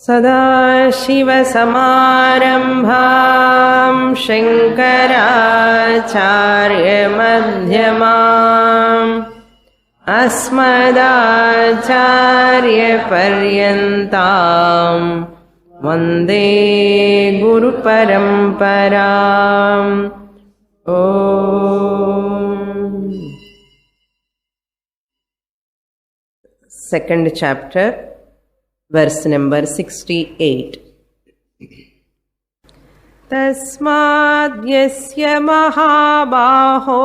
सदाशिवसमारम्भां शङ्कराचार्यमध्यमाम् अस्मदाचार्यपर्यन्तां वन्दे गुरुपरम्पराम्। Second chapter, verse number 68. तस्माद्यस्य महाबाहो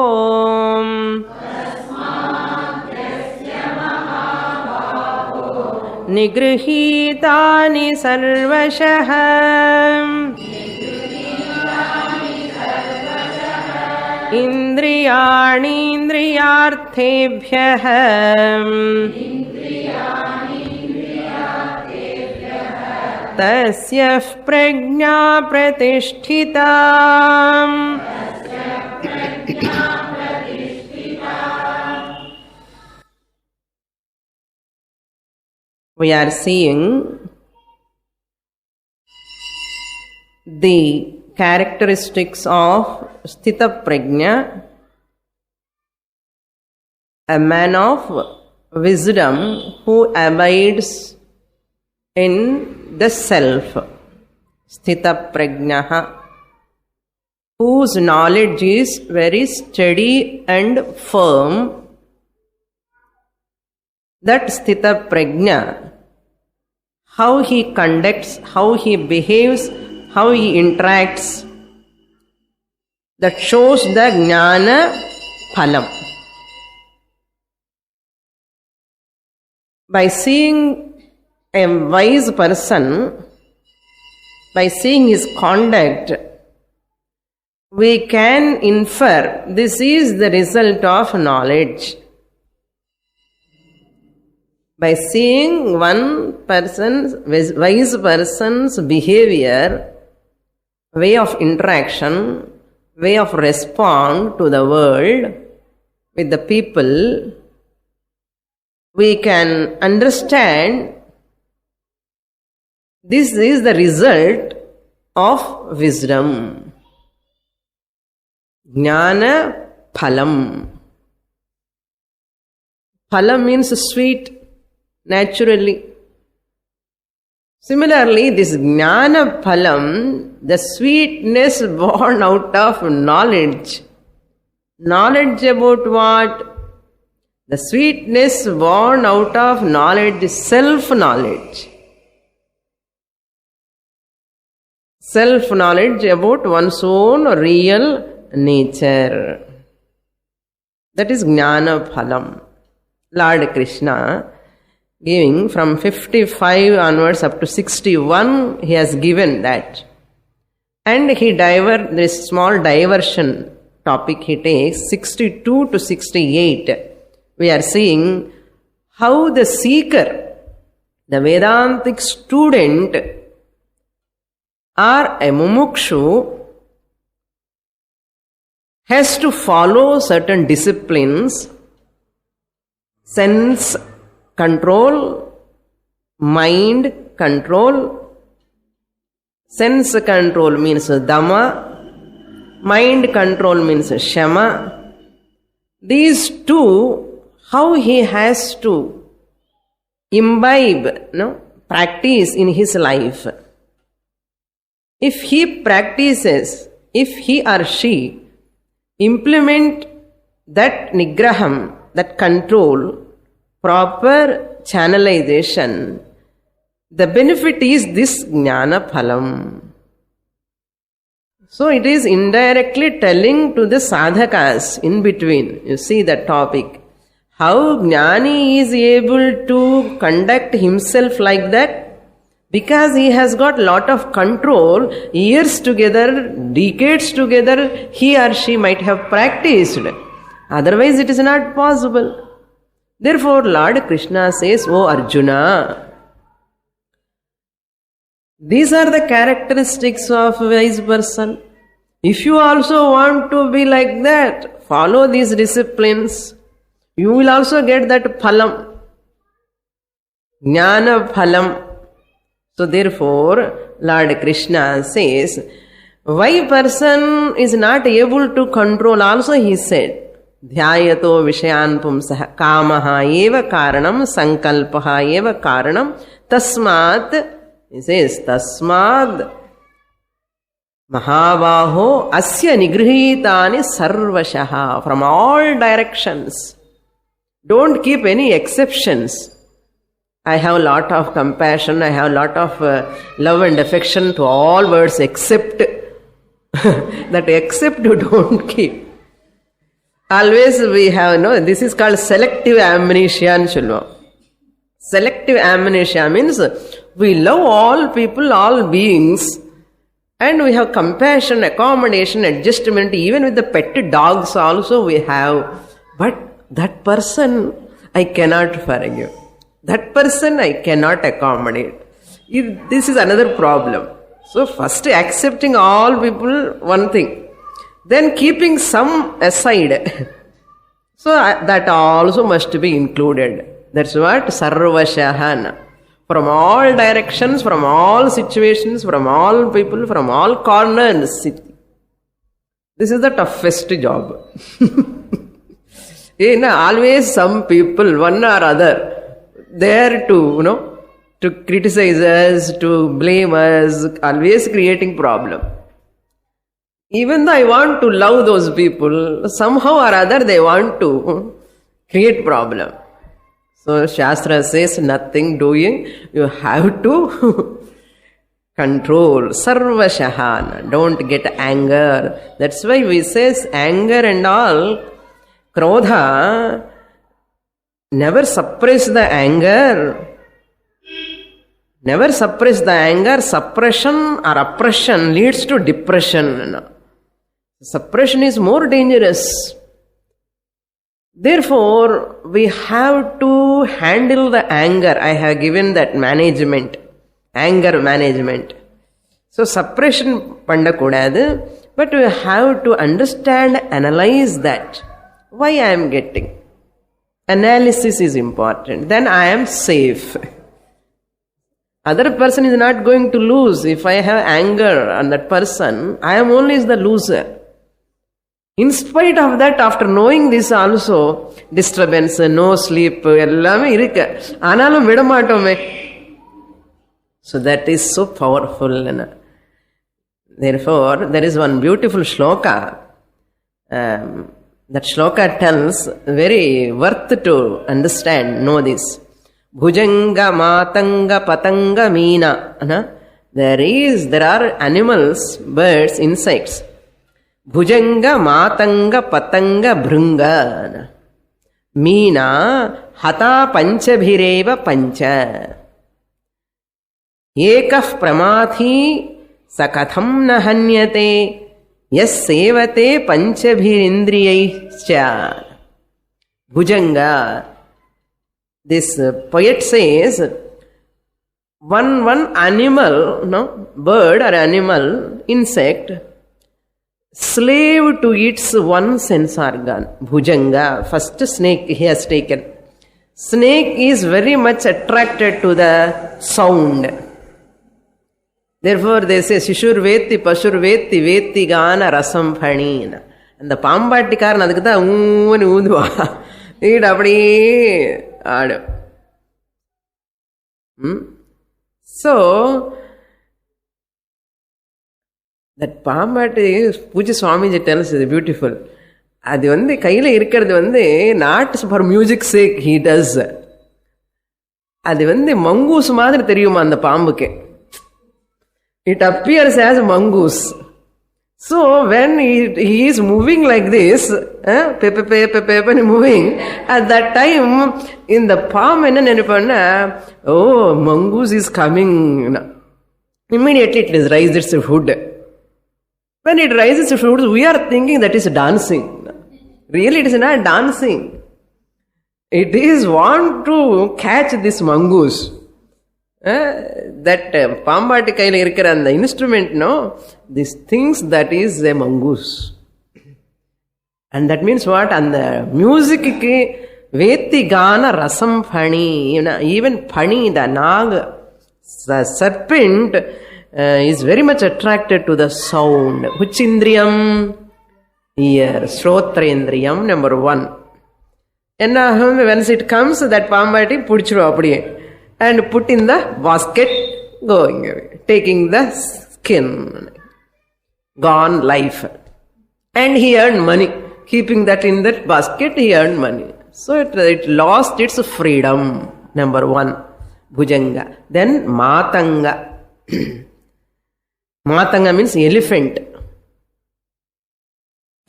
निगृहीतानि सर्वशः इन्द्रियाणीन्द्रियार्थेभ्यः तस्य प्रज्ञा प्रतिष्ठिता। We are seeing the characteristics of Sthita Prajna, a man of wisdom who abides in the self, Sthita Prajnaha, whose knowledge is very steady and firm. That Sthita Prajna, how he conducts, how he behaves, how he interacts, that shows the Jnana Phalam. By seeing a wise person, by seeing his conduct, we can infer this is the result of knowledge. By seeing one person's, wise person's behavior, way of interaction, way of respond to the world, with the people, we can understand this is the result of wisdom. Jnana Phalam. Phalam means sweet, naturally. Similarly, this Jnana Phalam, the sweetness born out of knowledge. Knowledge about what? The sweetness born out of knowledge is self-knowledge. Self-knowledge about one's own real nature. That is Jnana Phalam. Lord Krishna, giving from 55 onwards up to 61, he has given that. And he this small diversion topic he takes, 62 to 68. We are seeing how the seeker, the Vedantic student, or a mumukshu, has to follow certain disciplines, sense control, mind control. Sense control means Dhamma, mind control means Shama. These two, how he has to imbibe, practice in his life. If he practices, if he or she implement that nigraham, that control, proper channelization, the benefit is this Jnana Phalam. So it is indirectly telling to the sadhakas in between. You see the topic. How Jnani is able to conduct himself like that? Because he has got lot of control, years together, decades together, he or she might have practiced. Otherwise it is not possible. Therefore Lord Krishna says, O Arjuna, these are the characteristics of a wise person. If you also want to be like that, follow these disciplines, you will also get that phalam, jnana phalam. So therefore, Lord Krishna says, why person is not able to control, also he said, Dhyayato Vishayan Pumsah Kamaha eva karanam sankalpaha eva karanam tasmat, he says, tasmad Mahabaho asya nigrihitani sarvashaha, from all directions. Don't keep any exceptions. I have a lot of compassion, I have a lot of love and affection to all words except that except you don't keep. Always we have, this is called selective amnesia. Selective amnesia means we love all people, all beings, and we have compassion, accommodation, adjustment, even with the pet dogs also we have. But that person I cannot forgive. That person I cannot accommodate. This is another problem. So first accepting all people, one thing. Then keeping some aside. So that also must be included. That's what sarvashahana. From all directions, from all situations, from all people, from all corners. This is the toughest job. Always some people, one or other, there to, to criticize us, to blame us, always creating problem. Even though I want to love those people, somehow or other they want to create problem. So Shastra says nothing doing, you have to control. Sarvashahana, don't get anger. That's why we say anger and all, krodha, never suppress the anger. Never suppress the anger. Suppression or oppression leads to depression. Suppression is more dangerous. Therefore, we have to handle the anger. I have given that management, anger management. So, suppression pandakudadu, but we have to understand, analyze that. Why I am getting? Analysis is important. Then I am safe. Other person is not going to lose. If I have anger on that person, I am only the loser. In spite of that, after knowing this also, disturbance, no sleep, ellame irukku. Aanalum vidamaatome. So that is so powerful. Therefore, there is one beautiful shloka. That shloka tells, very worth to understand, know this. Bhujanga, matanga, patanga, meena. There are animals, birds, insects. Bhujanga, matanga, patanga, bhrunga. Meena, hata panchabhireva pancha. Ekah pramathi sakatham na hanyate yas sevate panchabhirindriyaischa. Bhujanga. This poet says, one animal, bird or animal, insect, slave to its one sense organ, bhujanga. First snake he has taken. Snake is very much attracted to the sound. Therefore they say, Shishur veti, Pashur veti, veti gana rasam phanina. And the pambattikaran adukku da oonu oodhuva. It appadi aadu. So, that Pambatti, Puja Swamiji tells is beautiful. அது கையில் இருக்கிறது not for music sake he does. அது mongoose மாதிரி தெரியுமா அந்த பாம்புக்கு. It appears as mongoose. So when he is moving like this, moving, at that time in the palm என்ன நினைப்பான்னா, oh, mongoose is coming. Immediately it raises its hood. When it raises its hood, we are thinking that is dancing. Really it is not dancing. It is want to catch this mongoose. That Pambatti kaila irukira and the instrument, this thinks that is a mongoose. And that means what? And the music ki veti gana rasam phani, even phani, the nag, The serpent is very much attracted to the sound. Which indriyam? Ear. Shrotrendriyam, number 1. And once it comes, that pambati pudichiru appadiye and put in the basket, going away, taking the skin. Gone life. And he earned money. Keeping that in that basket, he earned money. So it lost its freedom. Number 1. Bhujanga. Then Matanga. Matanga means elephant.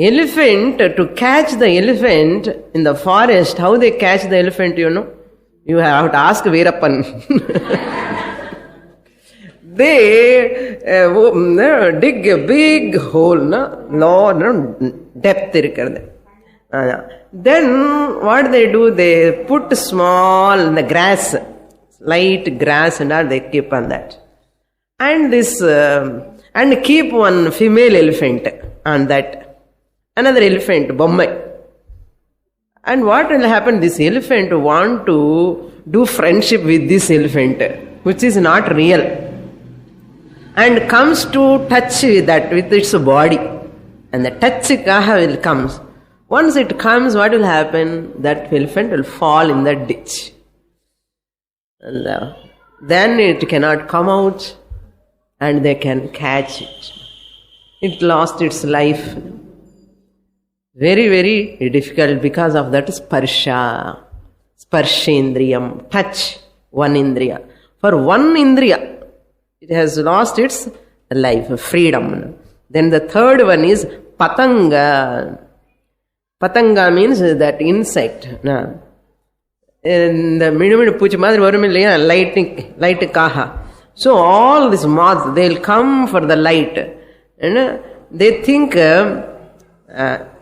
Elephant, to catch the elephant in the forest, how they catch the elephant, you know? You have to ask Veerappan. They dig a big hole, depth. Then what they do, they put small the grass, light grass, and they keep on that. And and keep one female elephant on that. Another elephant, Bommai. And what will happen? This elephant want to do friendship with this elephant, which is not real, and comes to touch with that with its body, and the touch will comes. Once it comes, what will happen? That elephant will fall in the ditch. And then it cannot come out, and they can catch it. It lost its life. Very, very difficult because of that sparsha. Sparshendriyam. Touch. One indriya. For one indriya, it has lost its life, freedom. Then the third one is patanga. Patanga means that insect. In the middle puch madri light kaha. So all these moths, they'll come for the light. And they think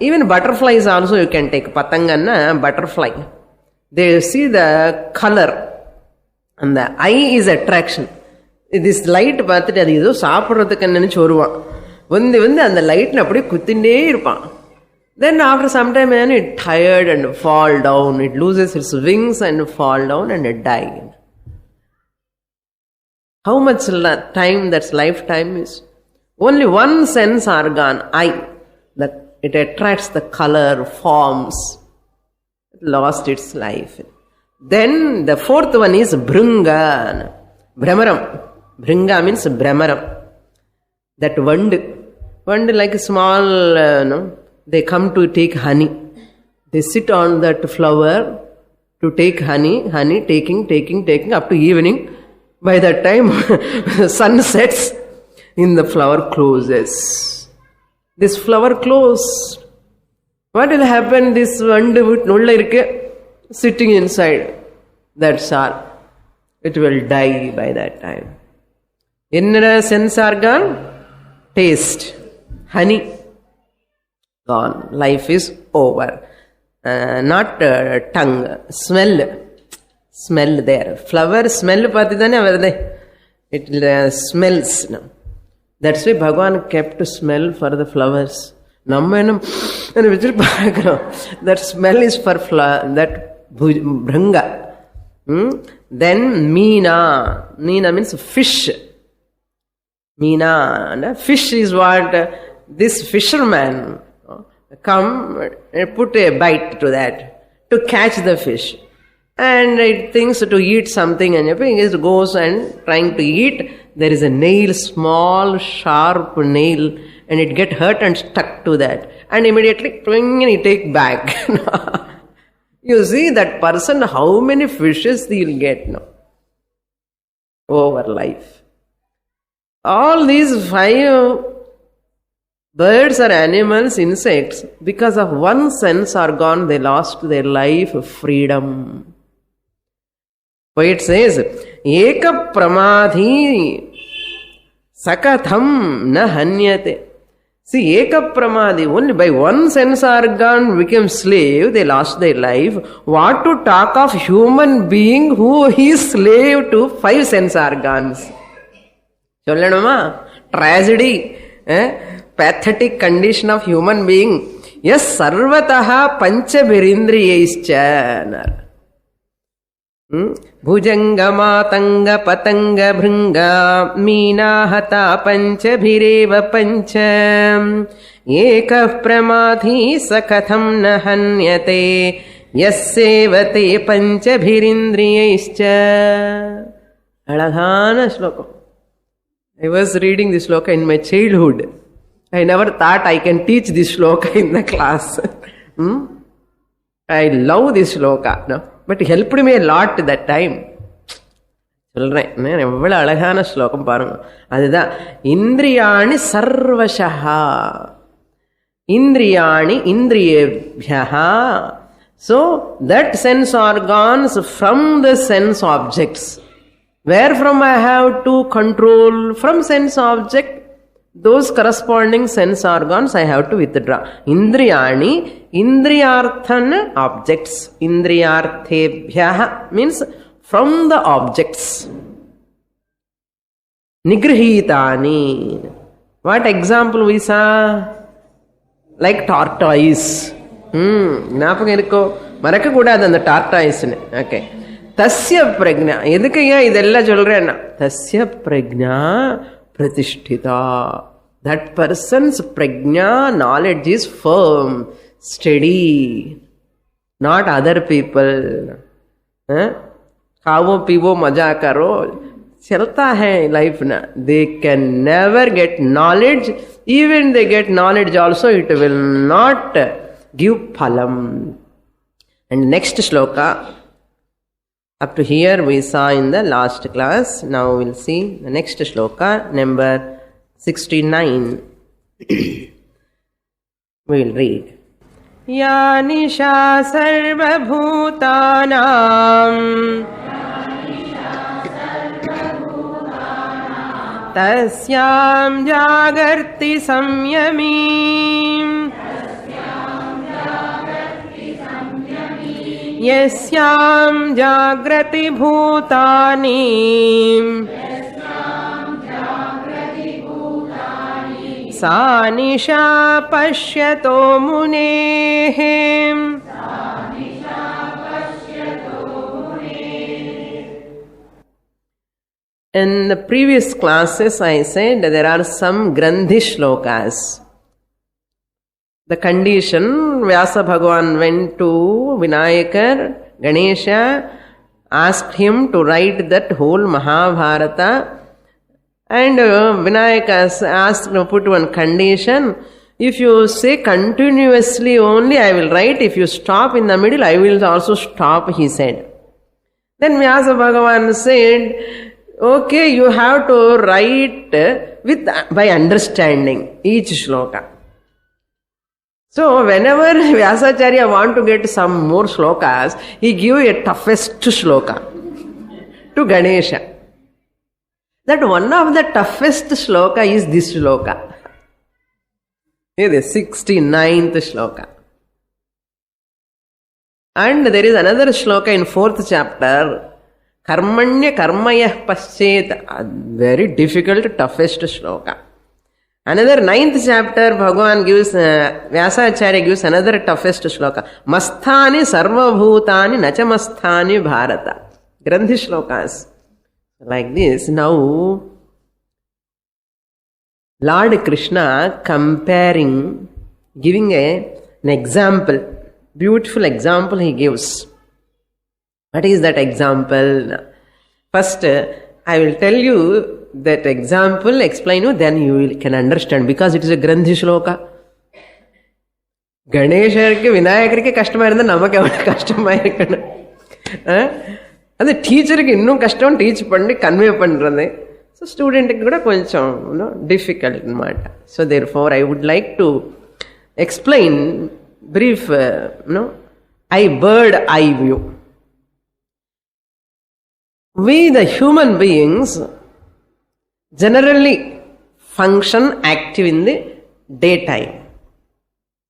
even butterflies also you can take. Patanga, butterfly. They see the color. And the eye is attraction. This light பார்த்துட்டு அது ஏதோ சாப்பிட்றதுக்கு நினைச்சு வருவான். வந்து அந்த லைட்ல அப்படியே குத்திண்டே இருப்பான். Then after some time it tired and fall down. It loses its wings and fall down and it die. How much time that's lifetime is? Only one sense organ, eye, that it attracts the color, forms. It lost its life. Then the fourth one is Bhringa. Brahmaram. Bhringa means Brahmaram. That vand like a small, they come to take honey. They sit on that flower to take honey, taking up to evening. By that time, the sun sets, in the flower closes. This flower closed. What will happen? This vand sitting inside. That's all. It will die by that time. Inner sense organ, taste, honey, gone. Life is over. Not tongue, smell there. Flower smell it smells. That's why Bhagavan kept smell for the flowers. That smell is for that Bhringa. Then Meena. Meena means fish. Meena. Fish is what this fisherman come and put a bite to that to catch the fish. And it thinks to eat something and it goes and trying to eat. There is a nail, small, sharp nail, and it get hurt and stuck to that. And immediately, he take back. You see that person, how many fishes he'll get now over life. All these 5 birds or animals, insects, because of one sense organ, they lost their life, freedom. Poet says, Eka pramadhi sakatham na hanyate. See, Eka pramadhi, only by one sense organ became slave, they lost their life. What to talk of human being who is slave to 5 sense organs? Tragedy, pathetic condition of human being. Yes, sarvataha panchabhirindriyaischa. भुजङ्गमातङ्ग पतङ्ग भृङ्ग मीनाहता पञ्चभिरेव पञ्च एकः प्रमाथी स कथं न हन्यते यस्सेवते पञ्चभिरिन्द्रियैश्च. अळगान श्लोकम्. I was reading this shloka in my childhood. I never thought I can teach this shloka in the class. I love this shloka, no? But it helped me a lot that time. சொல்றேன், எவ்வளவு அழகான ஸ்லோகம் பாருங்க. அதுதான் இந்திரியாணி சர்வசஹா, இந்திரியாணி இந்திரியேப்யஹா. So that sense organs from the sense objects. Where from I have to control? From sense object. Those corresponding sense organs I have to withdraw. Indriyani, indriyarthan objects. Indriyarthebhyah means from the objects. Nigrihitani. What example we saw? Like tortoise. ஞாபகம் இருக்கோ? மறக்க கூடாது அந்த டார்டாய்ஸ்னு. Okay. தஸ்ய பிரக்ஞா. எதுக்கு ஏன் இதெல்லாம் சொல்றேன்னா, தஸ்ய பிரக்ஞா பிரதிஷ்டிதா. That person's prajna, knowledge is firm, steady, not other people. खाओ पीवो मजा करो, चलता है लाइफ ना. They can never get knowledge. Even they get knowledge also, it will not give phalam. And next shloka, up to here we saw in the last class. Now we'll see the next shloka, number 69. We'll read. Ya nisha sarva bhutanam tasyam jagarti samyamim यस्यां जाग्रति भूतानि सा निशा पश्यतो मुनेः. In the previous classes I said that there are some Grandhi shlokas. The condition, Vyasa Bhagavan went to Vinayakar, Ganesha, asked him to write that whole Mahabharata, and Vinayaka asked to put one condition. If you say continuously only I will write, if you stop in the middle I will also stop, he said. Then Vyasa Bhagavan said, okay, you have to write by understanding each shloka. So whenever Vyasacharya want to get some more shlokas, he give a toughest shloka to Ganesha. That one of the toughest shloka is this shloka. The 69th shloka. And there is another shloka in 4th chapter, Karmanya Karmayah Paschet, very difficult, toughest shloka. Another 9th chapter, Bhagavan gives, Vyasacharya gives another toughest shloka. Masthani sarvabhutani nachamasthani bharata. Grandhi shlokas. Like this. Now, Lord Krishna comparing, giving an example, beautiful example he gives. What is that example? First, I will tell you that example, explain you, then you can understand, because it is a Grandhi shloka. Ganesharku Vinayakarku கஷ்டமா இருந்தா நமக்கு எவ்வளவு கஷ்டமா இருக்கணும். அது டீச்சருக்கு இன்னும் கஷ்டம் டீச் பண்ணி கன்வே பண்றது. ஸோ ஸ்டூடெண்ட்டுக்கு கூட கொஞ்சம் டிஃபிகல்ட் அన్నమాట. So therefore I would like to explain brief bird eye view. We the human beings generally function active in the daytime.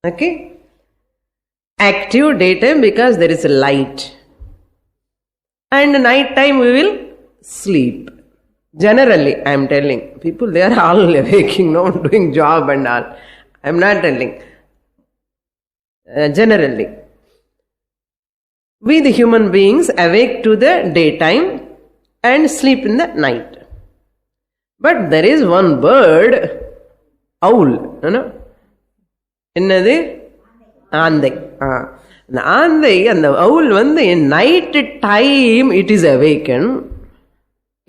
Okay? Active daytime because there is a light. And night time we will sleep. Generally, I am telling. People, they are all waking, doing job and all. I am not telling. Generally. We the human beings awake to the daytime and sleep in the night. But there is one bird, owl, என்னது ஆந்தை. அந்த ஆந்தை, அந்த owl in night time it is awakened.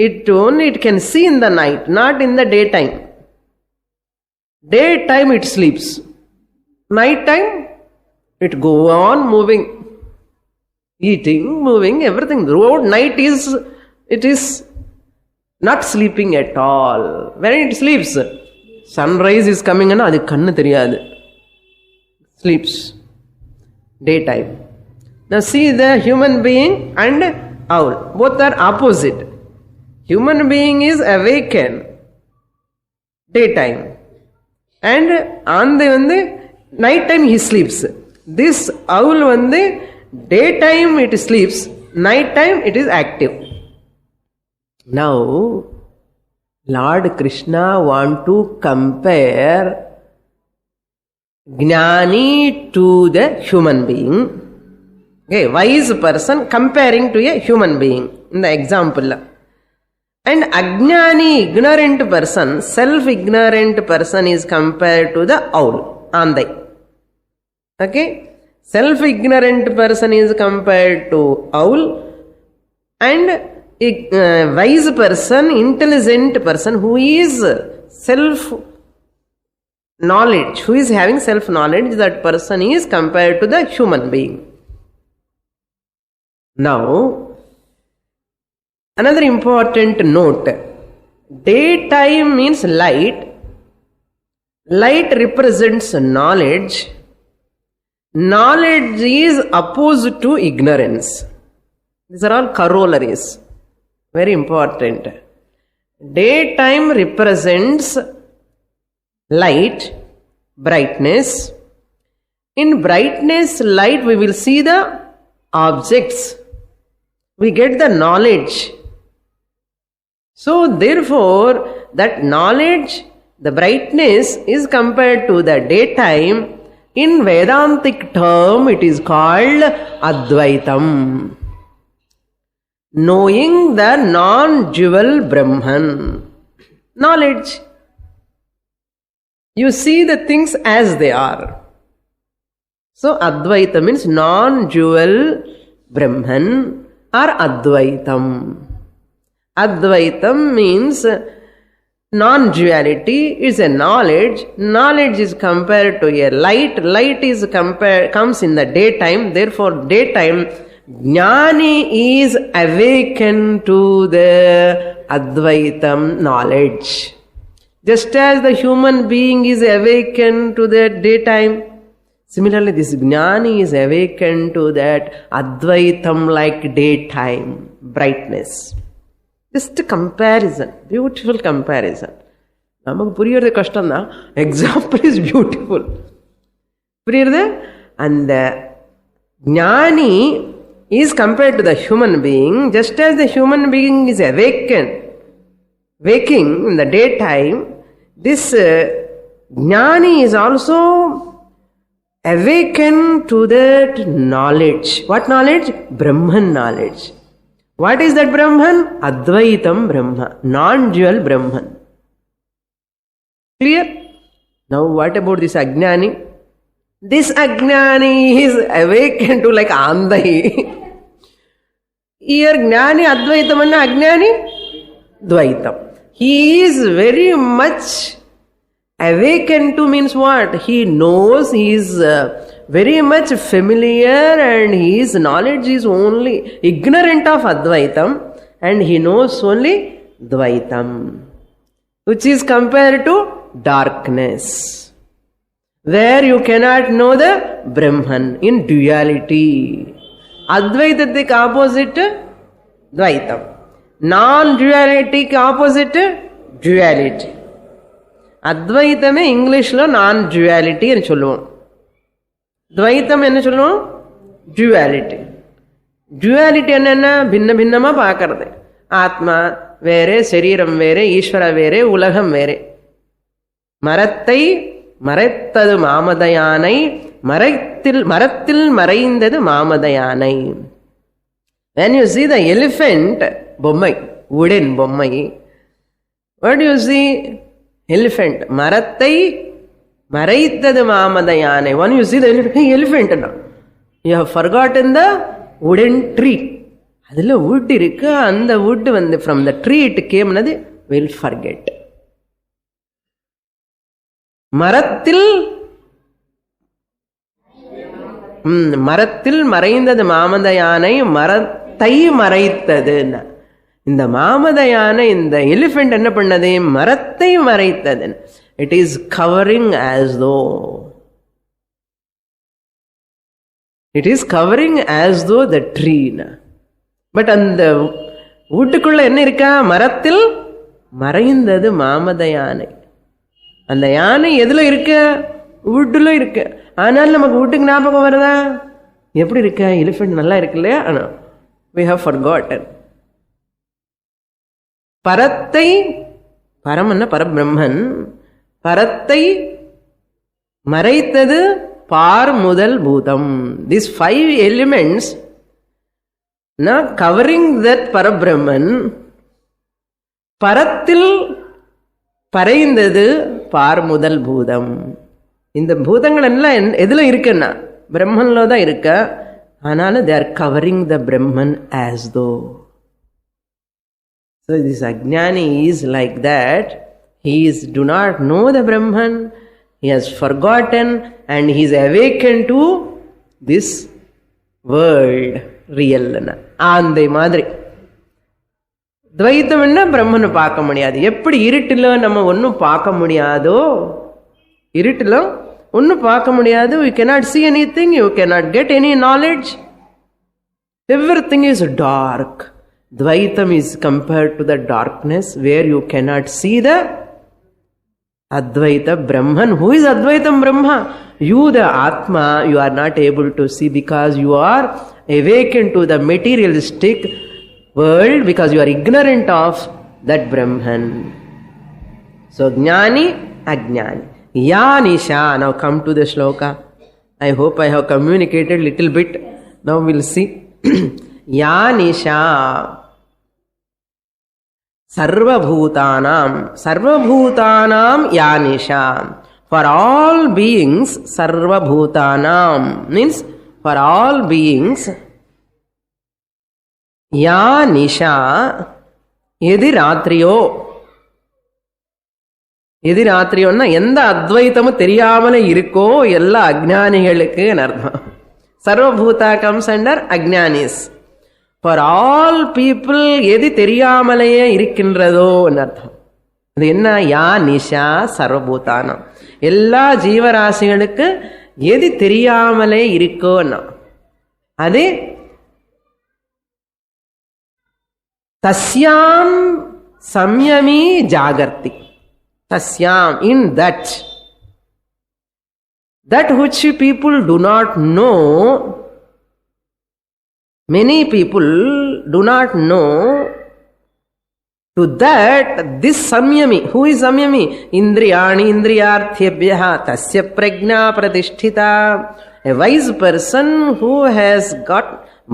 It can see in the night, not in the daytime. Daytime it sleeps. Night time it go on moving, eating, moving, everything. Throughout night it is not sleeping at all. When it sleeps, sunrise is coming and adu kannu theriyadu. Sleeps. Daytime. Now see the human being and owl. Both are opposite. Human being is awakened daytime. And andai night time he sleeps. This owl daytime it sleeps, night time it is active. Now Lord Krishna want to compare Jnani to the human being. Okay, wise person comparing to a human being in the example. And Ajnani, ignorant person, self-ignorant person is compared to the owl, Andai. Okay? Self-ignorant person is compared to owl, and wise person, intelligent person who is self-knowledge, who is having self-knowledge, that person is compared to the human being. Now, another important note. Daytime means light. Light represents knowledge. Knowledge is opposed to ignorance. These are all corollaries. Very important. Daytime represents light, brightness. In brightness, light, we will see the objects. We get the knowledge. So therefore, that knowledge, the brightness is compared to the daytime. In Vedantic term, it is called Advaitam. Knowing the non-dual Brahman. Knowledge. You see the things as they are. So Advaita means non-dual Brahman or Advaitam. Advaitam means non-duality is a knowledge. Knowledge is compared to a light. Light is comes in the daytime. Therefore, daytime, Jnani is awakened to the Advaitam knowledge. Just as the human being is awakened to the daytime, similarly this Jnani is awakened to that Advaitam like daytime brightness. Just a comparison, beautiful comparison. நமக்கு புரியறது கஷ்டம் தான். Example is beautiful. புரியுறது? அந்த Jnani is compared to the human being, just as the human being is waking in the daytime, this Jnani is also awakened to that knowledge. What knowledge? Brahman knowledge. What is that Brahman? Advaitam Brahma, non-dual Brahman. Clear? Now what about this Ajnani? This Ajnani is awakened to like Andai. Here Jnani Advaitam and Ajnani Dvaitam. He is very much awakened to means what? He knows, he is very much familiar, and his knowledge is only ignorant of Advaitam, and he knows only Dvaitam, which is compared to darkness, where you cannot know the Brahman in duality. Advaitatik opposite Dvaitam. Non-duality opposite duality. Advaitame English lo non-duality anu solluvom. Dvaitam enna solluvom? Duality. Duality enna bhinna bhinnama paakarade. Atma vere, Shariram vere, Ishvara vere, Ulagam vere. Marattai மறைத்தது மாமதையானை, மரத்தில் மறைந்தது மாமதையானை. When you see the elephant, பொம்மை, wooden பொம்மை, what do you see? Elephant. மரத்தை மறைத்தது மாமத யானை. When you see the elephant, you have forgotten the wooden tree. அதில் wood இருக்கு, அந்த wood வந்து from the tree it came, will forget. மரத்தில் மரத்தில் மறைந்தது மாமத யானை, மரத்தை மறைத்தது. இந்த மாமத யானை, இந்த எலிஃபென்ட் என்ன பண்ணது? மரத்தை மறைத்தது. It is covering as though, it is covering as though the tree. But அந்த வீட்டுக்குள்ள என்ன இருக்கா? மரத்தில் மறைந்தது மாமத யானை. அந்த யானை எதுல இருக்க? வுட்ல இருக்கு. ஆனால் நமக்கு வீட்டுக்கு ஞாபகம் வருதா? எப்படி இருக்க? எலிஃபென்ட் நல்லா இருக்கு இல்லையா? ஆனா we have forgotten. பரத்தை, பரமன்னா பரபிரம்மன், பரத்தை மறைத்தது பார் முதல் பூதம். These 5 elements covering that பரபிரம்மன், பரத்தில் பறைந்தது பார் முதல் பூதம். இந்த பூதங்கள் எல்லாம் எதுல இருக்குன்னா பிரம்மன்ல தான் இருக்க. ஆனாலும் they are covering the Brahman as though. So this Ajnani is like that. He do not know the Brahman. He has forgotten and he is awakened to this world, real. அந்த மாதிரி துவைத்தம் என்ன? பிரம்மனை பார்க்க முடியாது. எப்படி இருட்டில் நம்ம ஒன்றும் பார்க்க முடியாதோ, இருட்டில் ஒன்றும் பார்க்க முடியாது. You cannot see anything, you cannot get any knowledge. Everything is dark. Dvaitam is compared to the darkness where you cannot see the Advaita Brahman. Who is Advaitam Brahma? You, the Atma, you are not able to see because you are awakened to the materialistic world, because you are ignorant of that Brahman. So Jnani, Ajnani. Ya Nisha. Now come to the shloka. I hope I have communicated little bit. Now we'll see. Ya Nisha. Sarva Bhutanam. Sarva Bhutanam Ya Nisha. For all beings, Sarva Bhutanam means for all beings. Ya Nisha. எது ராத்திரியோ, எது ராத்திரியோன்னா எந்த அத்வைத்தமும் தெரியாமலே இருக்கோ எல்லா அஜ்ஞானிகளுக்கு அர்த்தம். சர்வபூதா comes under அஜ்ஞானிஸ். ஃபார் ஆல் பீப்புள் எது தெரியாமலேயே இருக்கின்றதோ அர்த்தம். அது என்ன? யா நிஷா சர்வபூதானம். எல்லா ஜீவராசிகளுக்கு எது தெரியாமலே இருக்கோன்னா அது தஸ்யாம் சம்யமி ஜாகர்த்தி. Tasyam, in that which people do not know, many people do not know, to that this samyami. Who is samyami? Indriyani indriyarthyabhyaha tasya prajna pratisthita. A wise person who has got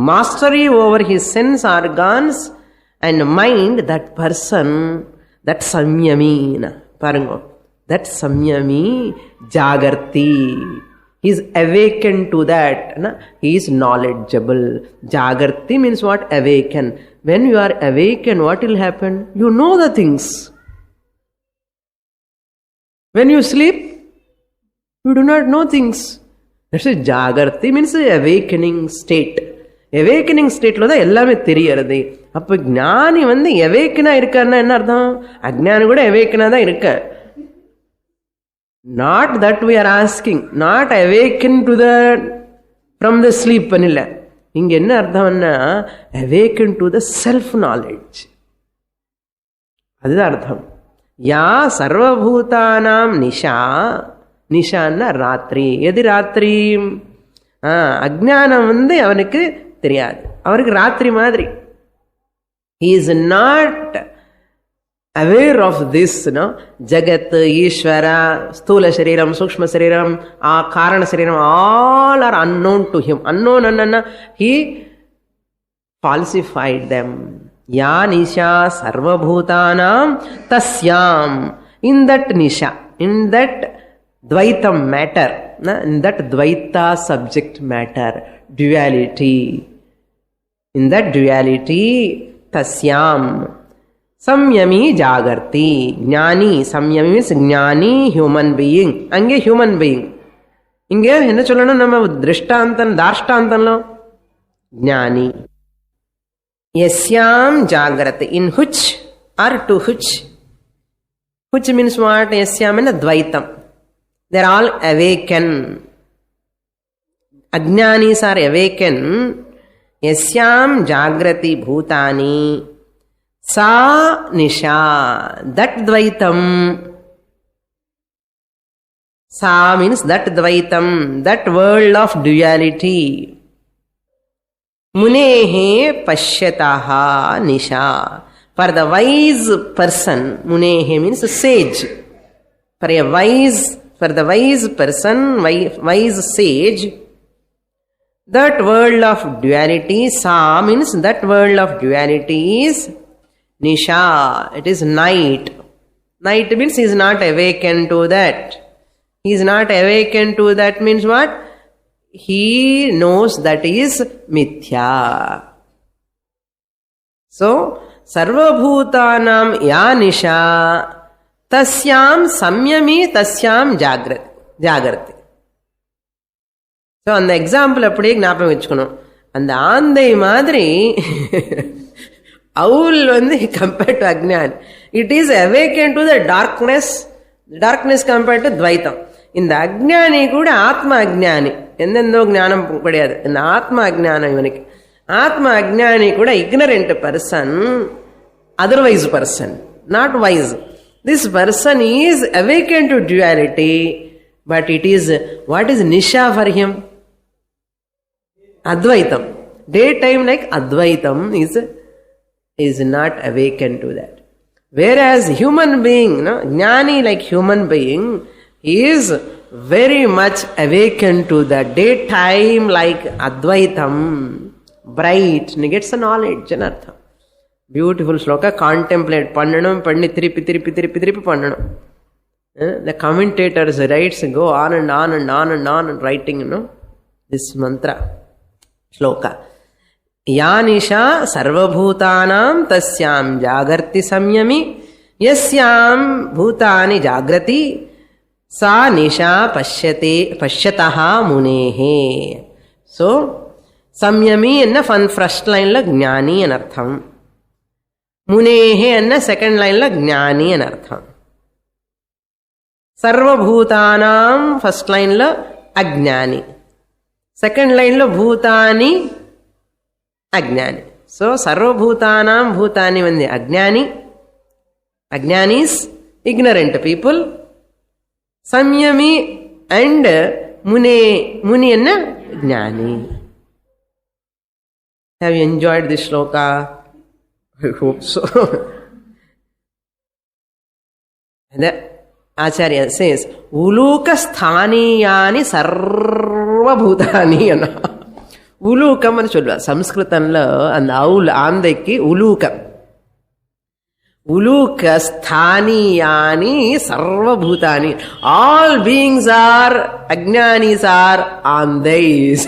mastery over his sense organs and mind, that person, that samyami. பாருங்க, that samyami jagarti. He is awakened to that. He is knowledgeable. Jagarti means what? Awaken. When you are awakened, what will happen? You know the things. When you sleep, you do not know things. That's why jagarti means awakening state. Awakening state lo da ellame theriyarudhu. அப்போ ஞானி வந்து எவேக்கனா இருக்காருன்னா என்ன அர்த்தம்? அஜ்ஞானி கூட எவேக்கனா தான் இருக்க. Not that we are asking, not awaken to the from the sleep இல்லை. இங்க என்ன அர்த்தம்னா awaken to the self knowledge. அதுதான் அர்த்தம். யா சர்வபூதானாம் நிஷா. நிஷான்னா ராத்திரி. எது ராத்திரி? அஜ்ஞானம் வந்து அவனுக்கு தெரியாது, அவருக்கு ராத்திரி மாதிரி. He is not aware of this, Jagat, Ishvara, Sthula Shariram, Sukshma Shariram, Karana Shariram, all are unknown to him. Unknown, he falsified them. Ya nisha sarvabhutanam tasyam. In that nisha, in that dvaitam matter, in that dvaita subject matter, duality, in that duality, tasyam, samyami jagarti. Jnani, samyami means jnani, human being. Ange human being. Inge enna sollano nama drishtantam, darshtantamlo? Jnani. Yasyam jagrati. In which or to which? Which means what? Yasyam and dvaitam. They are all awakened. Ajnanis are awakened. Yasyam jagrati bhutani. Sa nisha. That dvaitam. Sa means that dvaitam. That world of duality. Munehe pashyataha nisha. For the wise person, munehe means sage. For the wise person, wise sage, that world of duality, sa means that world of duality is nisha. It is night. Night means he is not awakened to that. He is not awakened to that means what? He knows that is mithya. So, sarvabhutanam ya nisha tasyam samyami tasyam jagrati. So, அந்த example அப்படியே ஞாபகம் வச்சுக்கணும். அந்த ஆந்தை மாதிரி owl compared to Ajnan, it is awakened to the darkness compared to Dvaitam. இந்த அஜ்ஞானி கூட ஆத்ம அஜ்ஞானி, எந்தெந்தோ ஞானம் கிடையாது, இந்த ஆத்ம அஜ்ஞானம் இவனுக்கு. ஆத்ம அஜ்ஞானி கூட ignorant person, otherwise person, not wise. This person is awakened to duality, but it is, what is nisha for him? Advaitam. Daytime like Advaitam is not awakened to that. Whereas human being, jnani like human being, is very much awakened to the daytime like Advaitam, bright, negates the knowledge and artham. Beautiful sloka, contemplate, pandanam, panni, tiripi pandanam. The commentators writes go on and on and on and on and writing, this mantra, sloka. Yanisha sarvabhutanam tasyam jagarti samyami yasyam bhutani jagrati sa nisha pashyataha munehe. So, samyami enna first line la jnani and artham. Munehe enna second line la jnani and artham. Sarvabhutanam first line la ajnani. Second line la bhutani ajnani. So, sarvabhutanam bhutani vande ajnani. Ajnani is ignorant people. Samyami and muni enna jnani. Have you enjoyed this shloka? I hope so. The Acharya says, Uluka sthaniyani sarvabhutani ana. Ulukam ani solva. Sanskritanlo and owl andeki ulukam. Uluka sthaniyani sarvabhutani. All beings are, ajnanis are andais.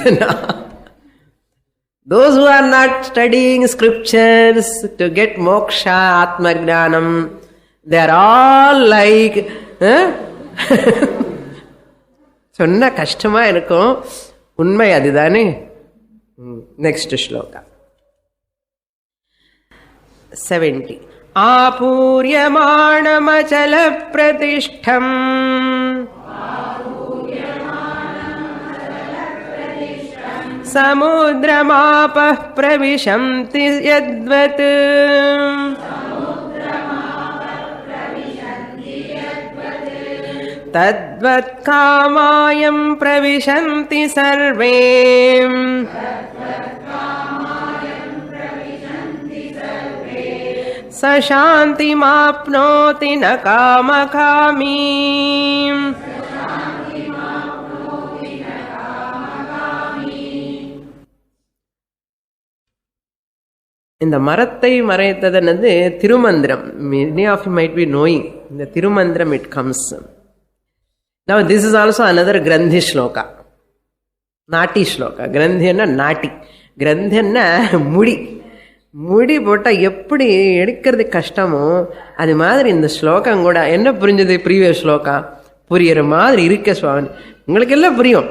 Those who are not studying scriptures to get moksha, atma jnanam, they are all like, சொன்ன கஷ்டமா இருக்கும், உண்மை அதுதானே. Next shloka 70. ஆபூர்யமாணமச்சல பிரதிஷ்டம் சமுத்ரமாபः பிரவிஷந்தி யத்வத் தத்வத் காமாயம் பிரவிஷந்தி survey स शान्तिमाप्नोति न कामकामी. இந்த மரத்தை மறைத்ததுன்னது Thirumanthiram. Many of you might be knowing. இந்த Thirumanthiram it comes. Now this is also another Grandhi shloka. நாட்டி ஸ்லோகா. கிரந்தின்னா நாட்டி, கிரந்தின்னா முடி. முடி போட்டால் எப்படி எடுக்கிறது கஷ்டமோ அது மாதிரி இந்த ஸ்லோகம் கூட. என்ன புரிஞ்சது? ப்ரீவியஸ் ஸ்லோகா புரியுற மாதிரி இருக்க சுவாமி. உங்களுக்கு எல்லாம் புரியும்.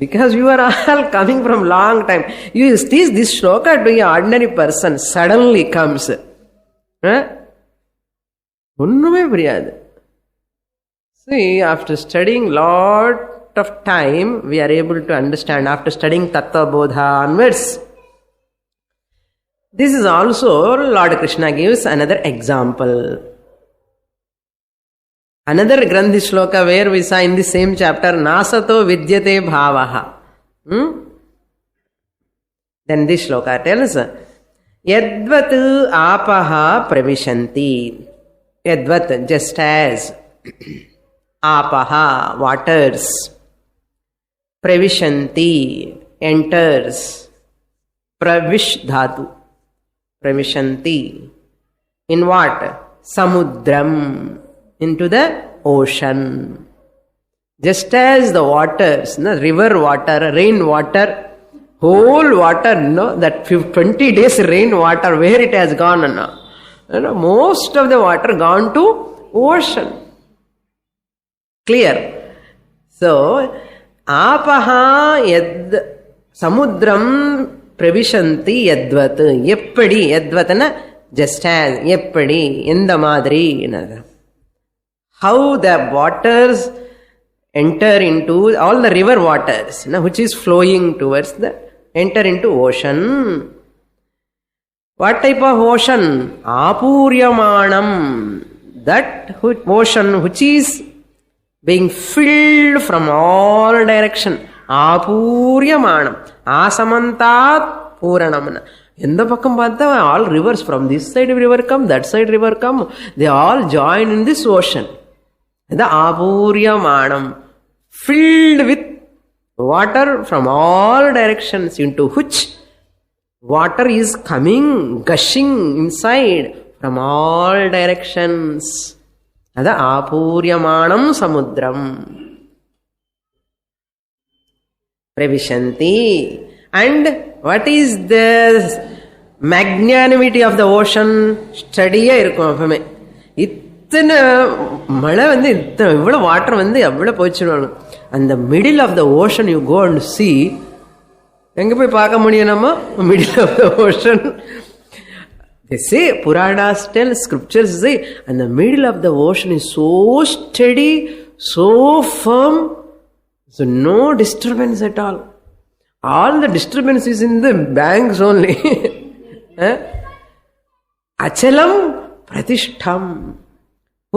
Because you are all coming from long time. You teach this shloka to an ordinary person. Suddenly comes. ஒண்ணுமே புரியாது. See, after studying lot of time, we are able to understand. After studying Tattva Bodha onwards. This is also Lord Krishna gives another example. Another Grandhi shloka where we saw in the same chapter, Nasato vidyate bhavaha. Then this shloka tells, Yadvat apaha pravishanti. Yadvat, just as apaha, waters, pravishanti, enters, pravish dhatu, pravishanti. In what? Samudram. Into the ocean. Just as the waters, river water, rain water, whole water, that 20 days rain water, where it has gone, most of the water gone to ocean. Clear? So, apaha yad samudram pravishanti yadvat. Eppadi, yadvatana just as, eppadi, endha madri. How the waters enter into all the river waters, which is flowing towards the enter into ocean. What type of ocean? Apuryamanam. That ocean which is being filled from all direction. Apuryamanam. Asamantat puranam. எந்த பக்கம் பார்த்தா all rivers, from this side river come, that side river come, they all join in this ocean. The Apuryamanam, filled with water from all directions, into which water is coming, gushing inside from all directions. That's Apuryamanam samudram. Pravishanti. And what is the magnanimity of the ocean? Steady-ஆ இருக்கும் எப்பவுமே. இத்தனை மழை வந்து இவ்வளோ water வந்து எவ்வளோ போயிடுச்சுன்னு அந்த middle of the ocean you go and see. எங்கே போய் பார்க்க முடியும் நம்ம? Middle of the ocean. They say, Puranas tell, scriptures say, and the middle of the ocean is so steady, so firm, so no disturbance at all. All the disturbance is in the banks only. Achalam pratishtham.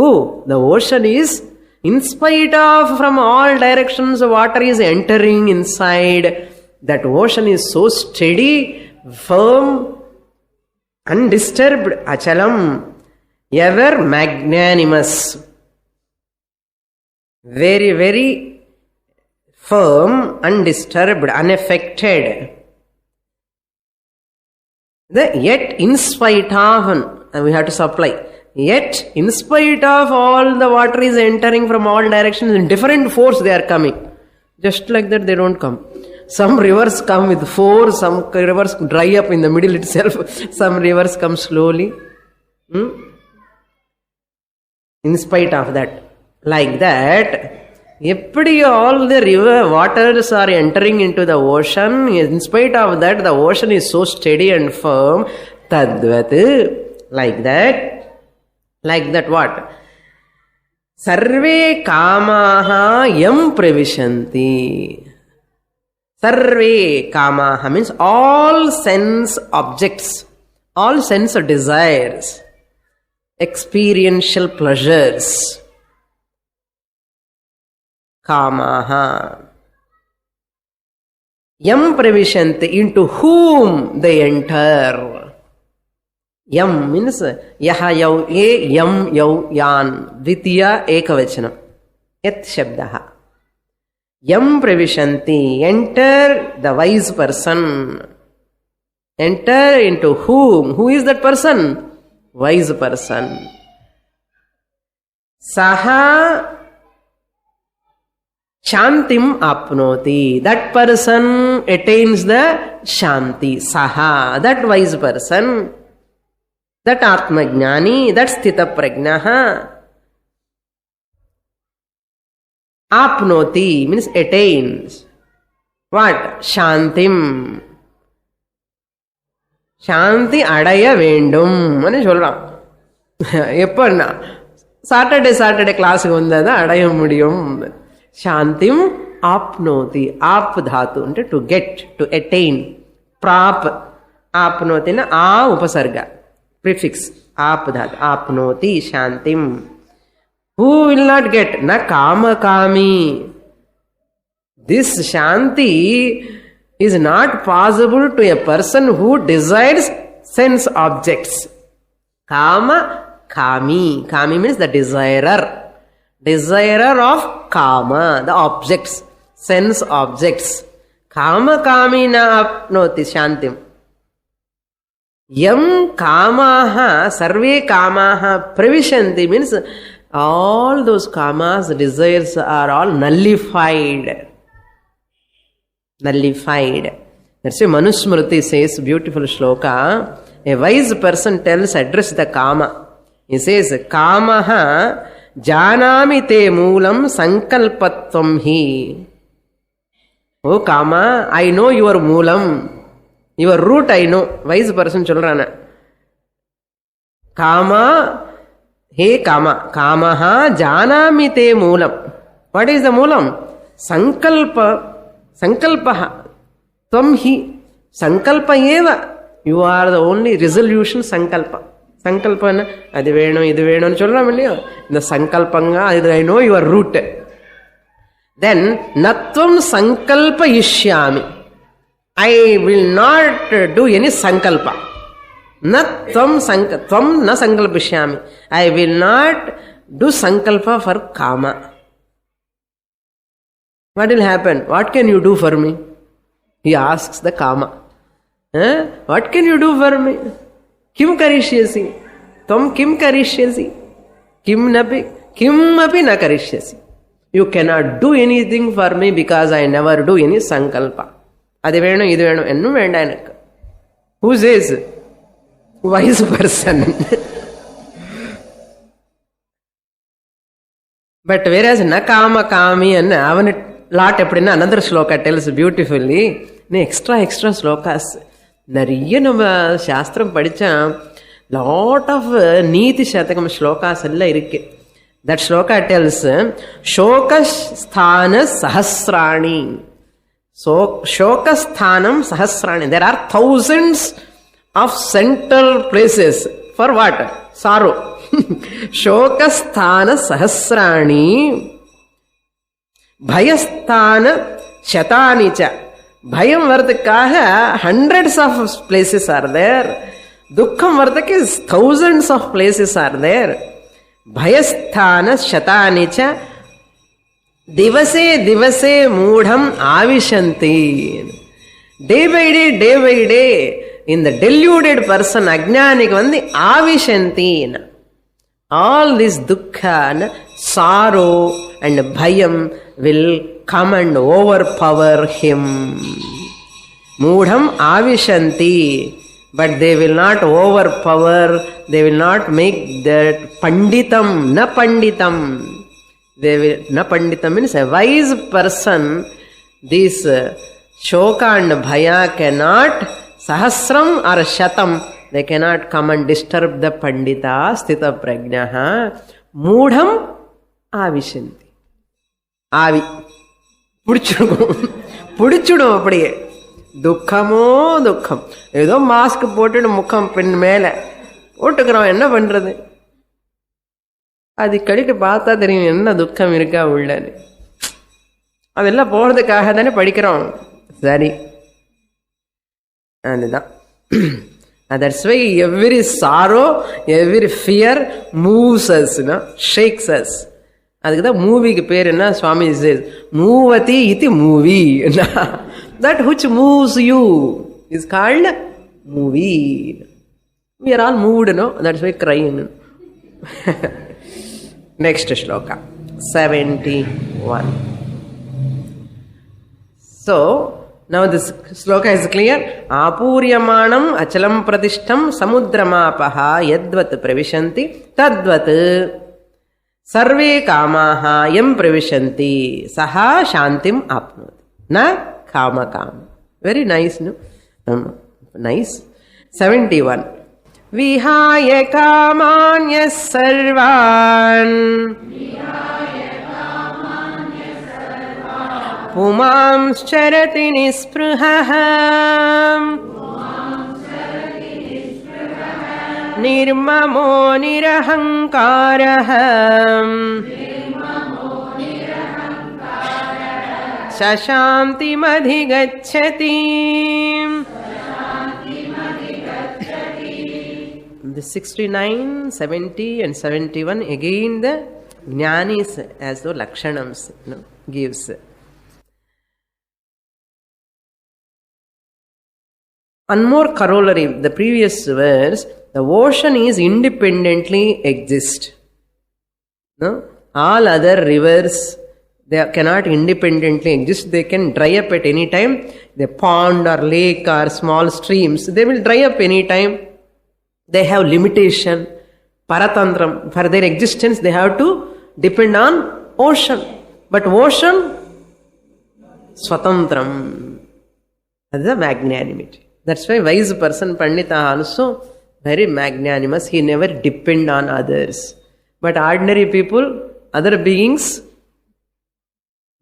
Oh, the ocean is, in spite of from all directions, water is entering inside. That ocean is so steady, firm, undisturbed. Achalam, ever magnanimous. Very, very firm, undisturbed, unaffected. Yet, in spite of, and we have to supply. Yet, in spite of all the water is entering from all directions, in different force they are coming. Just like that, they don't come. Some rivers come with force, some rivers dry up in the middle itself, some rivers come slowly. In spite of that. Like that, எப்படி all the river waters are entering into the ocean, in spite of that, the ocean is so steady and firm. Tadvat, like that. Like that what? Sarve kamaha yam pravishanti. Sarve kamaha means all sense objects, all sense desires, experiential pleasures. Kamaha. Yam pravishanti, into whom they enter. Yam means yaha yau e yam yau yan. Dvitiya ekavachanam. Yat shabdaha. Yam pravishanti, enter the wise person. Enter into whom? Who is that person? Wise person. Saha Shantim apnoti. That person attains the Shanti. Saha. That wise person. That Atmajnani. That Sthita Prajnaha. Apnoti means attains. What? Shantim. சாந்தி அடைய வேண்டும் சொல்றான். எப்பன்னா Saturday கிளாஸுக்கு வந்தாதான் அடைய முடியும். சாந்திம் ஆப்னோதி. ஆப் தாத்து అంటే டு கெட், டு அட்டைன். ప్రాప్ ఆప్నోతిన ఆ ఉపసర్గ ప్రిఫిక్స్ ఆప్ ధాతు. ఆప్నోతి శాంతిం. Who will not get? నా కామకామి. దిస్ శాంతి is not possible to a person who desires sense objects. Kama, kami. Kami means the desirer. Desirer of kama, the objects, sense objects. Kama, kami na apnoti shantim. Yam kamaha, sarve kamaha pravishanti means all those kamas, desires are all nullified. Nullified. That's why Manusmriti says, beautiful shloka, a wise person tells, address the kama. He says, kamaha janami te moolam sankalpatvam hi. Oh kama, I know your moolam, your root I know. Wise person சொல்றான. Kama, hey kama, kamaha janami te moolam. What is the moolam? Sankalpa. Sankalpaha. Tvam hi. Sankalpa eva. You are the only resolution sankalpa. Sankalpa na adi venum idu venum solram illaya. The sankalpanga I know your root. Then natvam sankalpa ishyami. I will not do any sankalpa. Natvam na sankalpishyami. I will not do sankalpa for kama. What will happen? What can you do for me? He asks the kama. What can you do for me? Kim karishyasi? Tvam kim karishyasi? Kim api na karishyasi. You cannot do anything for me because I never do any sankalpa. Adi venum idu venum ennu venda enakku. Who says? Wise person. But whereas na kama kami and avani lot எப்படின்னா another shloka tells beautifully. Extra slokas நிறைய நம்ம சாஸ்திரம் படித்தா lot of நீதி சதகம் ஸ்லோகாஸ் எல்லாம் இருக்கு. That shloka tells சோகஸ்தான சஹஸ்ராணி. Shokasthanam Sahasrani. There are thousands of central places. For what? Sorrow. Shokasthana Sahasrani. Bhayasthana Shatanicha. Bhayam Vardakaha, hundreds of places are there. Dukkham Vardak is thousands of places are there. Bhayasthana Shatanicha. Divase divase moodham avishanti. Day by day, in the deluded person, ajnanik vandi avishanti. All this dukkha, sorrow and bhayam will come and overpower him. Moodham avishanti. But they will not overpower, they will not make that panditam, na panditam. They will, na panditam means a wise person. This shoka and bhaya cannot, sahasram or shatam, they cannot come and disturb the pandita, sthita prajnaha. Moodham avishanti. Avi. Pudichudum appadiye. துக்கமோ துக்கம். ஏதோ mask போட்டுட்டு முக்கம் பின் மேல போட்டுக்கிறோம், என்ன பண்றது? அது கடிட்டு பார்த்தா தெரியும் என்ன துக்கம் இருக்கா உள்ளன்னு. அதெல்லாம் போறதுக்காக தானே படிக்கிறோம். சரி, அதுதான். That's why every sorrow, every fear moves us, shakes us. அதுக்குதான் மூவிக்கு பேர் என்ன? சுவாமி says மூவதி இதி movie. That which moves you is called movie. We are all moved, no? That's why crying. Next shloka, 71. So, now this shloka is clear. Apuryamanam achalam pratishtam samudramapaha yadvat pravishanti tadvat sarve kamaha yam pravishanti saha shantim apnot. Na kama kama. Very nice, no? Nice. 71. Vihaya kamanyas sarvan pumam charati nispruhaham nirmamo nirahankaraham shashanti madhigacchati. The 69, 70 and 71 again the Jnanis as though Lakshanams gives. One more corollary, the previous verse, the ocean is independently exist. No? All other rivers, they cannot independently exist. They can dry up at any time. The pond or lake or small streams, they will dry up any time. They have limitation, paratantram. For their existence, they have to depend on ocean. But ocean, swatantram. That's the magnanimity. That's why wise person, Pandita, also very magnanimous. He never depend on others. But ordinary people, other beings,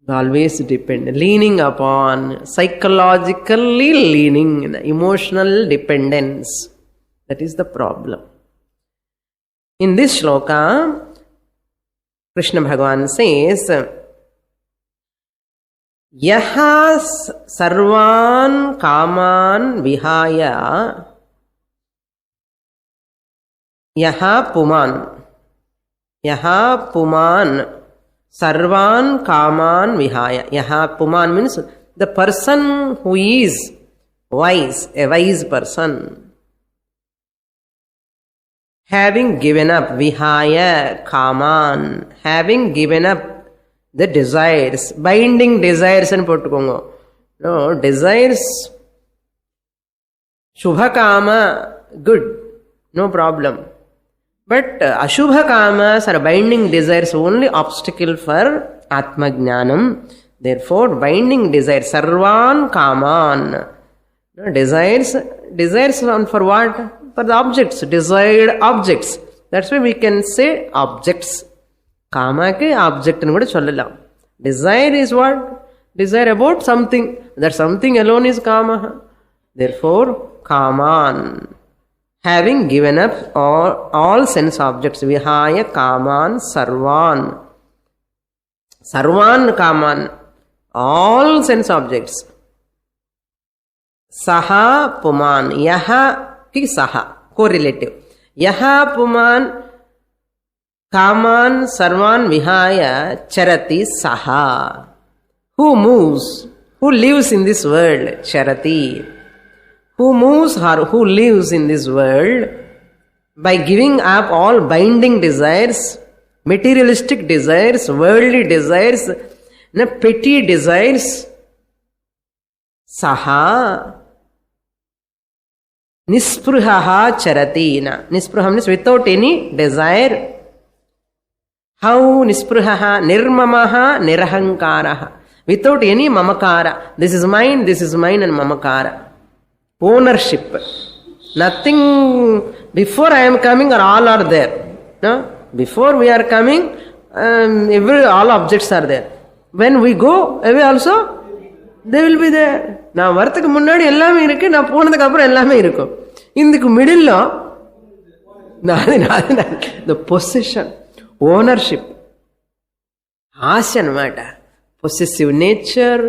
always depend. Leaning upon, psychologically leaning, emotional dependence. That is the problem. In this shloka, Krishna Bhagavan says, Yaha sarvan kaman vihaya Yaha puman sarvan kaman vihaya. Yaha puman means the person who is wise, a wise person. Having given up, vihaya, kaman, having given up the desires, binding desires and pottukongo. No, desires, shubha kama, good, no problem. But ashubha kamas are binding desires, only obstacle for atma jnanam. Therefore, binding desires, sarvan kaman. No, desires for what? For the objects, desired objects. That's why we can say objects. Kama ke object nu kuda sollalam. Desire is what? Desire about something. That something alone is kama. Therefore, kaman. Having given up all sense objects, vihaya kaman sarvan. Sarvan kaman. All sense objects. Saha puman. Yaha ki saha, correlative. Yaha puman kaman sarvan vihaya charati saha. Who moves, who lives in this world, charati. Who moves or who lives in this world by giving up all binding desires, materialistic desires, worldly desires, petty desires, saha nispruhaha charatina. Nispruha means without any desire. How nispruhaha? Nirmamaha nirahankaraha. Without any mamakara. This is mine and mamakara. Ownership. Nothing before I am coming or all are there. No? Before we are coming, all objects are there. When we go away also, they will be there. நான் வரத்துக்கு முன்னாடி எல்லாமே இருக்கு, நான் போனதுக்கு அப்புறம் எல்லாமே இருக்கும். இதுக்கு மிடில் the possession, ownership, ఆశ అన్నమాట. Possessive nature,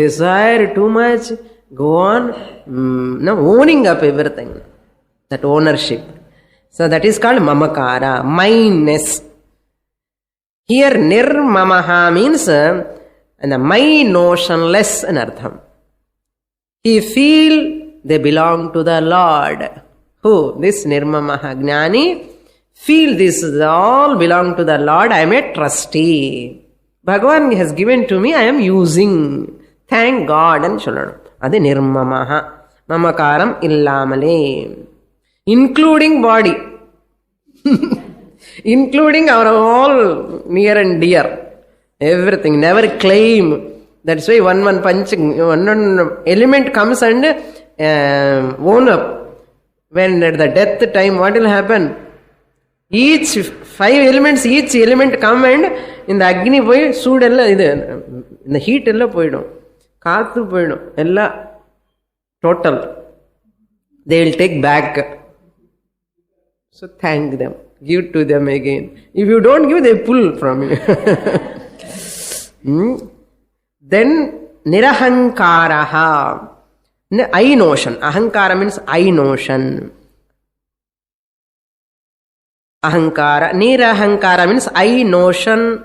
desire too much, go on owning up everything. That ownership. So that is called mamakara, mineness. Here nirmamaha means and the my notionless in artham. He feel They belong to the Lord. Who? This Nirmamaha Jnani. Feel this all belong to the Lord. I am a trustee. Bhagavan has given to me, I am using. Thank God. And Sholana. Adi Nirmamaha. Mamakaram illamale. Including body. Including our all near and dear. Everything. Never claim. That's why one element comes and own up. When at the death time, what will happen? Each 5 elements, each element come and in the Agni poi sood ella in the heat ella poidum. Kaathu poidum. Ella total. They will take back. So thank them. Give to them again. If you don't give, they pull from you. Then Nirahankaraha. I notion. Ahankara means I notion. Ahankara. Nirahankara means I notion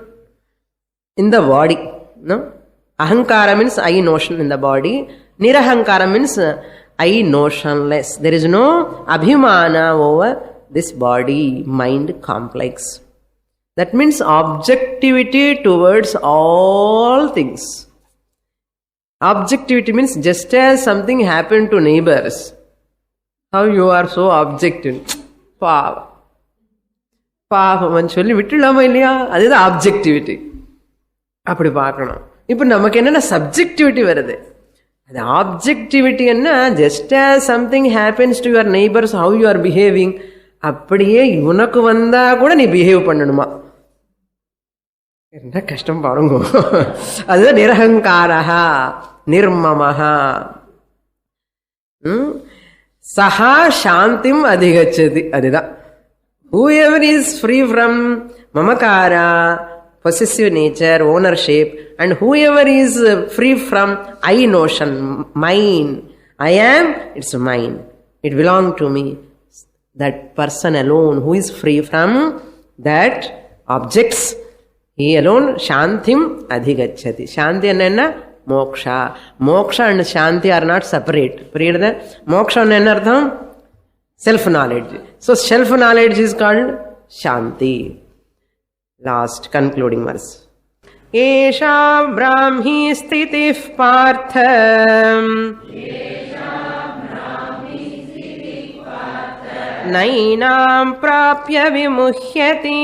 in the body. No? Ahankara means I notion in the body. Nirahankara means I notionless. There is no abhimana over this body mind complex. That means objectivity towards all things. Objectivity means just as something happened to neighbors, how you are so objective. Paava. Paava சொல்லி விட்டுலாமா இல்லையா? அதுதான் objectivity. அப்படி பார்க்கணும். இப்போ நமக்கு என்னென்ன subjectivity வருது? அது ஆப்ஜெக்டிவிட்டி என்ன? Just as something happens to your neighbours how you are behaving, அப்படியே உனக்கு வந்தா கூட நீ பிஹேவ் பண்ணணுமா? என்ன கஷ்டம் பாருங்க. அதுதான் நிரஹங்காரஹா நிர்மமஹா. சஹா சாந்திம் அதிகச்சதி. அதுதான் whoever is free from mamakara, possessive nature, ownership, and whoever is free from I notion, mine, I am, it's mine, it belongs to me. That person alone who is free from that objects, he alone shantim adhigacchati. Shanti enna? Moksha. Moksha and shanti are not separate. Moksha enna artham? Self-knowledge. So self-knowledge is called shanti. Last concluding verse. Esha brahmi sthitif partha. Nainam prapya vimuhyati.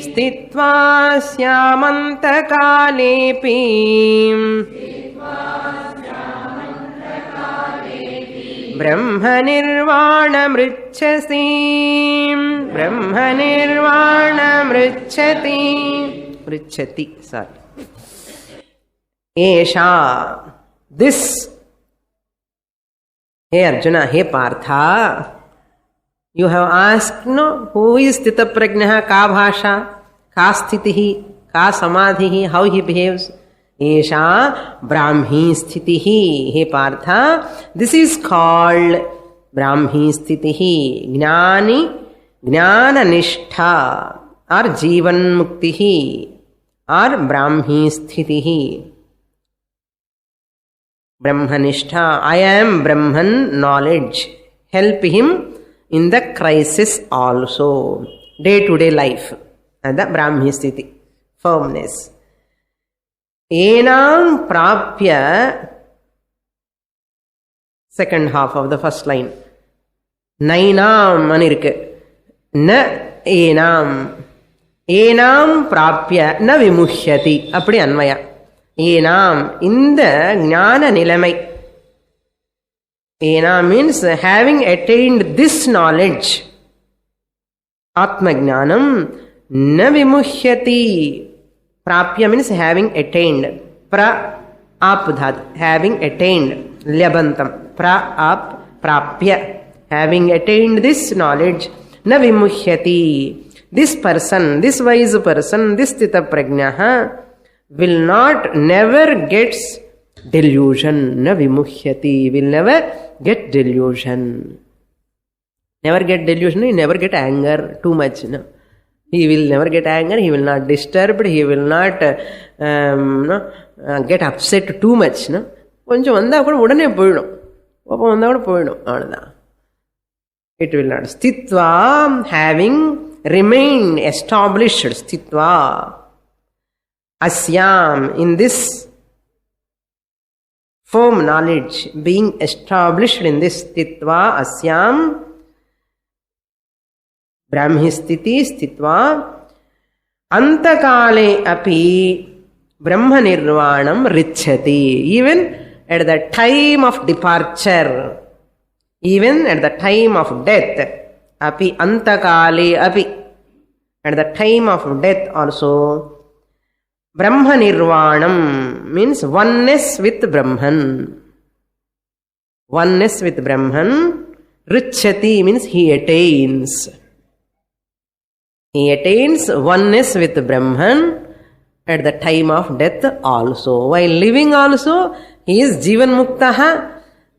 Sthitva syamanta kalepi. Brahma nirvana mrichasi. Brahma nirvana mrichati. Mrichati, sorry. Esha. This. Hey Arjuna, hey Partha. You have asked, no, who is Sthita Prajnaha, ka bhasha, ka sthitihi, ka samadhihi, how he behaves. Esha Brahmi Sthitihi. Hey Partha, this is called Brahmi Sthitihi. Jnani, Jnana Nishtha, or Jivan Muktihi, or Brahmi Sthitihi. Brahmanishtha, I am Brahman knowledge. Help him in the crisis also. Day-to-day life. And the Brahmi Sthiti. Firmness. Enam prapya. Second half of the first line. Nainam anirukku. Na enam. Enam prapya na vimuhyati. Appadi anvaya. Enam, இந்த ஞான நிலைமை. Enam means having attained this knowledge. Atma jnanam na vimuhyati. Prapya means having attained. Pra ap dhat, having attained. Lyabantam. Pra ap prapya. Having attained this knowledge. Na vimuhyati. This person, this wise person, this sthita prajnaha will not, never gets delusion. Na vimuhyati. Will never get delusion. Never get delusion, you never get anger too much. No? He will never get angry, he will not disturb, he will not get upset too much. No? கொஞ்சம் வந்தால் கூட உடனே போயிடும், கோபம் வந்தால் கூட போயிடும், அவ்வளோதான். It will not. Sthitva, having remained, established. Sthitva. Asyam, in this firm knowledge, being established in this Sthitva, Asyam, Brahmi Sthiti, Sthitva, Antakale api Brahma Nirvanam Richati. Even at the time of departure, even at the time of death, api antakale api, at the time of death also, Brahma Nirvanam means oneness with Brahman. Oneness with Brahman. Richati means he attains. He attains oneness with Brahman at the time of death also. While living also, he is Jivan Muktaha.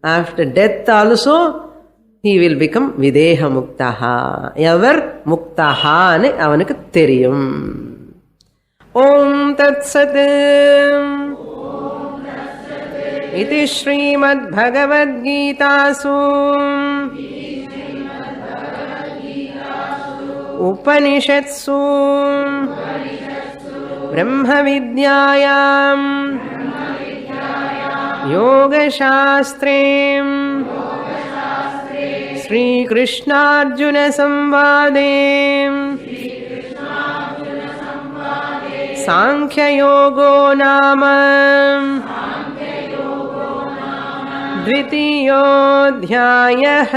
After death also, he will become Videha Muktaha. Ever Muktaha ane avanukku theriyum. Om Tat Sat. Iti Srimad Bhagavad Gitasu Upanishatsu Brahma Vidyayam Yoga Shastre Sri Krishna Arjuna Samvade Sankhya Yogo Nama Dvitiyodhyayah.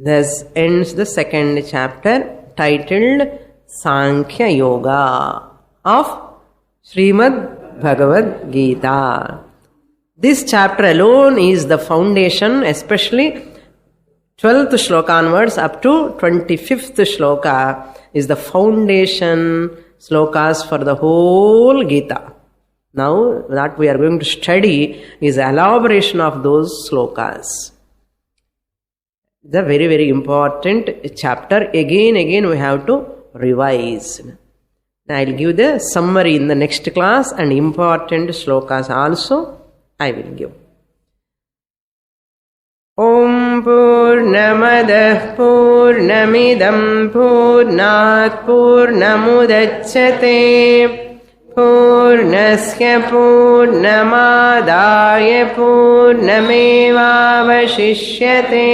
Thus ends the second chapter titled Sankhya Yoga of Srimad Bhagavad Gita. This chapter alone is the foundation, especially 12th shloka onwards up to 25th shloka is the foundation slokas for the whole Gita. Now that we are going to study is elaboration of those slokas. The very, very important chapter. Again we have to revise. I will give the summary in the next class, and important slokas also I will give. Om Purnamadah Purnamidam Purnat Purnamudachyate Purnasya Purnamadaya Purnamevavashishyate.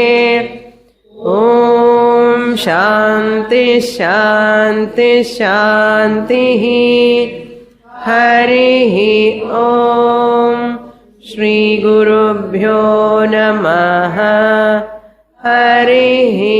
Om Shanti Shanti Shanti. Harihi Om. Shri Gurubhyo Namaha. Harihi